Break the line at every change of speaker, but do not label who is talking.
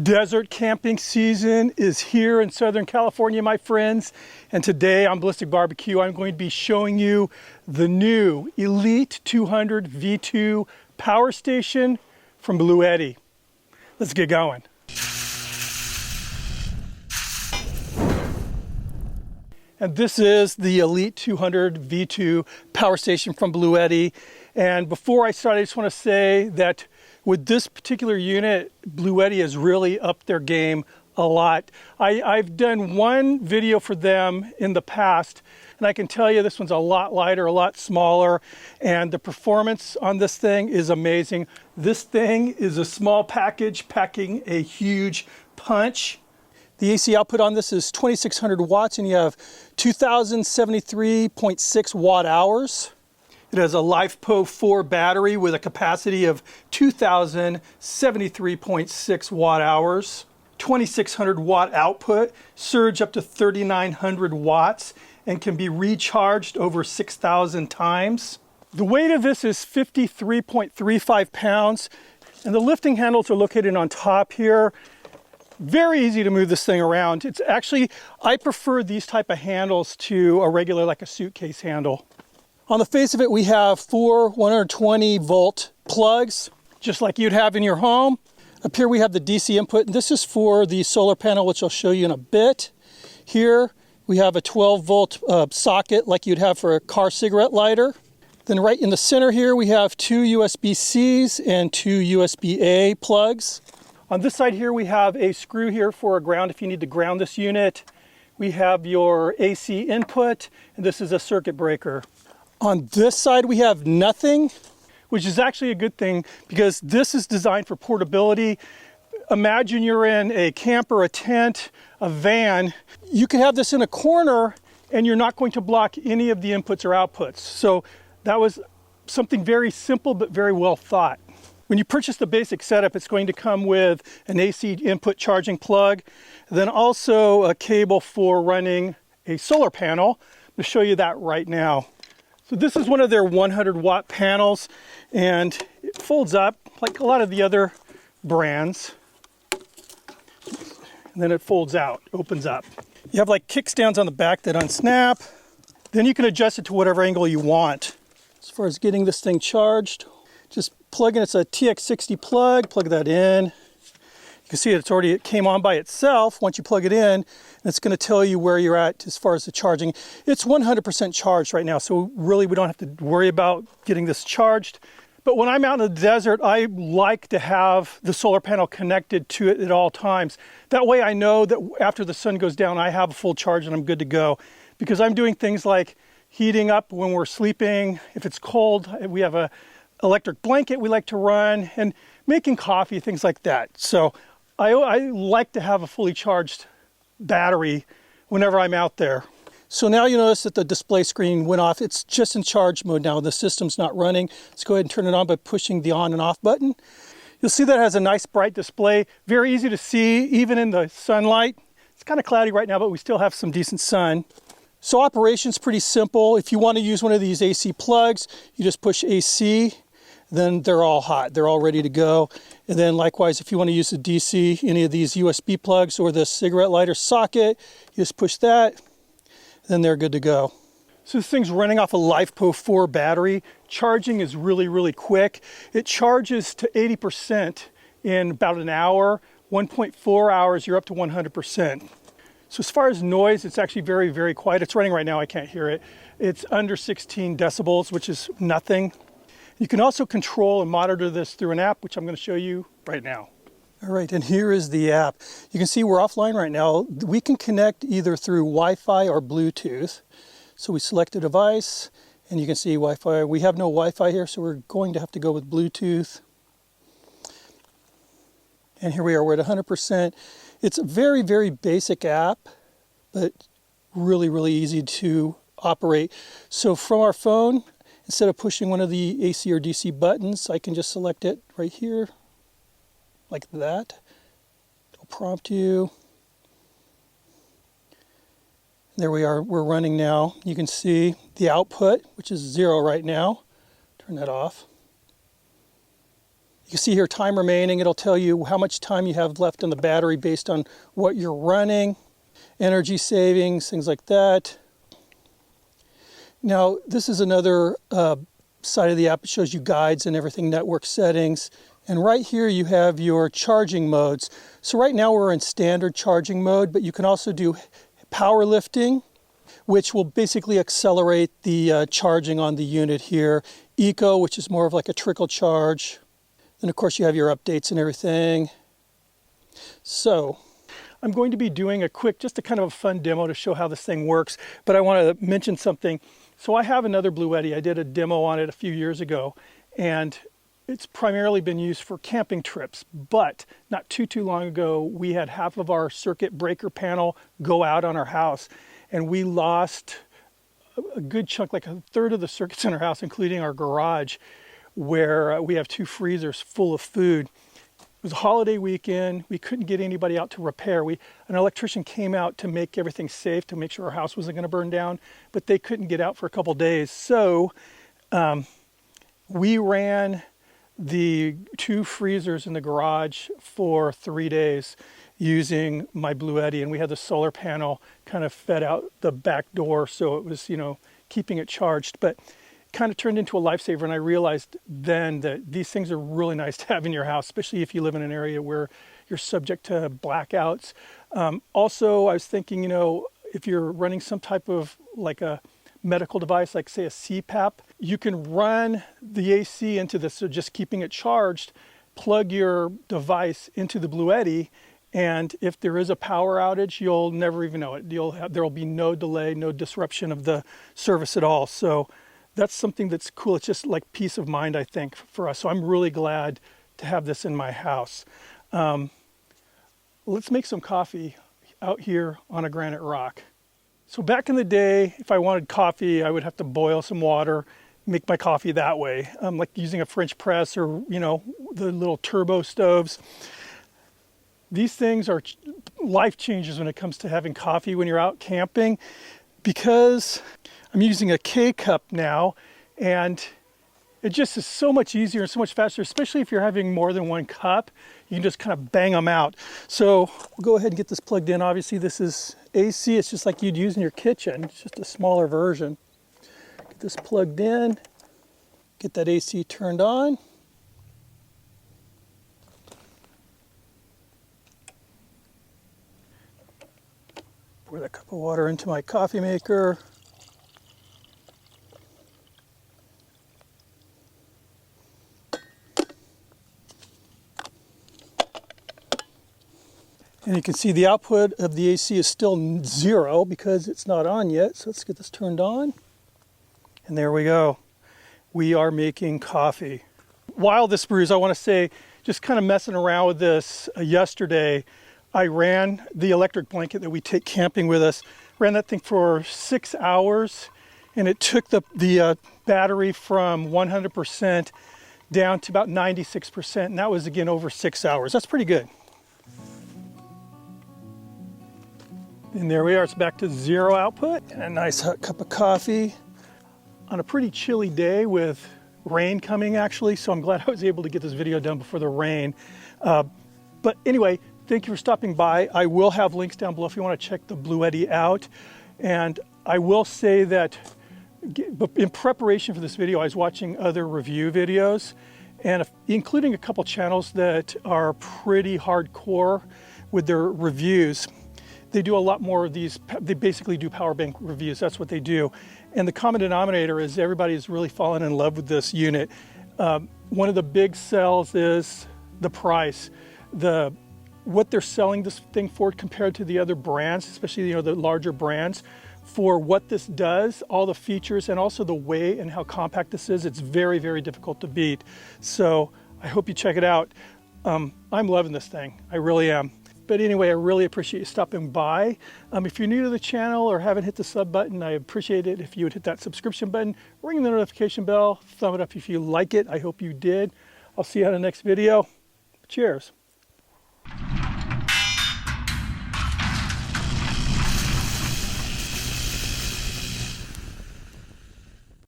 Desert camping season is here in Southern California, my friends. And today on Ballisticbbq, I'm going to be showing you the new Elite 200 V2 power station from Bluetti. Let's get going. And this is the Elite 200 V2 power station from Bluetti. And before I start, I just want to say that with this particular unit, Bluetti has really upped their game a lot. I've done one video for them in the past, and I can tell you this one's a lot lighter, a lot smaller, and the performance on this thing is amazing. This thing is a small package packing a huge punch. The AC output on this is 2,600 watts, and you have 2,073.6 watt hours. It has a LiFePO 4 battery with a capacity of 2,073.6 watt hours, 2,600 watt output, surge up to 3,900 watts, and can be recharged over 6,000 times. The weight of this is 53.35 pounds, and the lifting handles are located on top here. Very easy to move this thing around. It's actually, I prefer these type of handles to a regular, like a suitcase handle. On the face of it, we have four 120 volt plugs, just like you'd have in your home. Up here we have the DC input, and this is for the solar panel, which I'll show you in a bit. Here we have a 12 volt socket like you'd have for a car cigarette lighter. Then right in the center here we have two USB-Cs and two USB-A plugs. On this side here we have a screw here for a ground if you need to ground this unit. We have your AC input, and this is a circuit breaker. On this side, we have nothing, which is actually a good thing because this is designed for portability. Imagine you're in a camper, a tent, a van. You can have this in a corner and you're not going to block any of the inputs or outputs. So that was something very simple but very well thought. When you purchase the basic setup, it's going to come with an AC input charging plug, then also a cable for running a solar panel. I'm going to show you that right now. So this is one of their 100 watt panels, and it folds up like a lot of the other brands. And then it folds out, opens up. You have like kickstands on the back that unsnap. Then you can adjust it to whatever angle you want. As far as getting this thing charged, just plug in, it's a TX60 plug, plug that in. You can see it came on by itself once you plug it in, and it's going to tell you where you're at as far as the charging. It's 100% charged right now, so really we don't have to worry about getting this charged. But when I'm out in the desert, I like to have the solar panel connected to it at all times. That way I know that after the sun goes down, I have a full charge and I'm good to go. Because I'm doing things like heating up when we're sleeping. If it's cold, we have an electric blanket we like to run, and making coffee, things like that. So I like to have a fully charged battery whenever I'm out there. So now you notice that the display screen went off. It's just in charge mode now. The system's not running. Let's go ahead and turn it on by pushing the on and off button. You'll see that it has a nice bright display. Very easy to see, even in the sunlight. It's kind of cloudy right now, but we still have some decent sun. So operation's pretty simple. If you want to use one of these AC plugs, you just push AC. Then they're all hot, they're all ready to go. And then likewise, if you want to use the DC, any of these USB plugs or the cigarette lighter socket, you just push that, then they're good to go. So this thing's running off a LiFePO 4 battery. Charging is really, really quick. It charges to 80% in about an hour. 1.4 hours, you're up to 100%. So as far as noise, it's actually very, very quiet. It's running right now, I can't hear it. It's under 16 decibels, which is nothing. You can also control and monitor this through an app, which I'm going to show you right now. All right, and here is the app. You can see we're offline right now. We can connect either through Wi-Fi or Bluetooth. So we select a device, and you can see Wi-Fi. We have no Wi-Fi here, so we're going to have to go with Bluetooth. And here we are, we're at 100%. It's a very, very basic app, but really, really easy to operate. So from our phone, instead of pushing one of the AC or DC buttons, I can just select it right here, like that. It'll prompt you. There we are, we're running now. You can see the output, which is 0 right now. Turn that off. You You see here time remaining. It'll tell you how much time you have left on the battery based on what you're running, energy savings, things like that. Now, this is another side of the app. It shows you guides and everything, network settings. And right here you have your charging modes. So right now we're in standard charging mode, but you can also do power lifting, which will basically accelerate the charging on the unit here. Eco, which is more of like a trickle charge. And of course you have your updates and everything. So I'm going to be doing a quick, just a kind of a fun demo to show how this thing works, but I want to mention something. So I have another Bluetti. I did a demo on it a few years ago, and it's primarily been used for camping trips, but not too long ago, we had half of our circuit breaker panel go out on our house, and we lost a good chunk, like a third of the circuits in our house, including our garage, where we have 2 freezers full of food. It was a holiday weekend. We couldn't get anybody out to repair. An electrician came out to make everything safe, to make sure our house wasn't going to burn down, but they couldn't get out for a couple days. So we ran the 2 freezers in the garage for 3 days using my Bluetti, and we had the solar panel kind of fed out the back door, so it was, keeping it charged. But kind of turned into a lifesaver, and I realized then that these things are really nice to have in your house, especially if you live in an area where you're subject to blackouts. Also, I was thinking, if you're running some type of like a medical device, like say a CPAP, you can run the AC into this, so just keeping it charged, plug your device into the Bluetti, and if there is a power outage, you'll never even know it. There'll be no delay, no disruption of the service at all. So that's something that's cool. It's just like peace of mind, I think, for us. So I'm really glad to have this in my house. Let's make some coffee out here on a granite rock. So back in the day, if I wanted coffee, I would have to boil some water, make my coffee that way, like using a French press or, the little turbo stoves. These things are life changers when it comes to having coffee when you're out camping, because I'm using a K-cup now, and it just is so much easier and so much faster, especially if you're having more than 1 cup. You can just kind of bang them out. So we'll go ahead and get this plugged in. Obviously this is AC. It's just like you'd use in your kitchen. It's just a smaller version. Get this plugged in, get that AC turned on. Pour that cup of water into my coffee maker. And you can see the output of the AC is still 0 because it's not on yet. So let's get this turned on. And there we go. We are making coffee. While this brews, I want to say, just kind of messing around with this yesterday, I ran the electric blanket that we take camping with us, ran that thing for 6 hours, and it took the battery from 100% down to about 96%, and that was, again, over 6 hours. That's pretty good. And there we are, it's back to 0 output, and a nice hot cup of coffee on a pretty chilly day with rain coming, actually, so I'm glad I was able to get this video done before the rain. But anyway, thank you for stopping by. I will have links down below if you want to check the Bluetti out. And I will say that in preparation for this video, I was watching other review videos, and including a couple channels that are pretty hardcore with their reviews. They do a lot more of these. They basically do power bank reviews. That's what they do. And the common denominator is everybody's really fallen in love with this unit. One of the big sells is the price. What they're selling this thing for compared to the other brands, especially the larger brands, for what this does, all the features, and also the weight and how compact this is, it's very, very difficult to beat. So I hope you check it out. I'm loving this thing. I really am. But anyway, I really appreciate you stopping by. If you're new to the channel or haven't hit the sub button, I appreciate it if you would hit that subscription button, ring the notification bell, thumb it up if you like it. I hope you did. I'll see you on the next video. Cheers.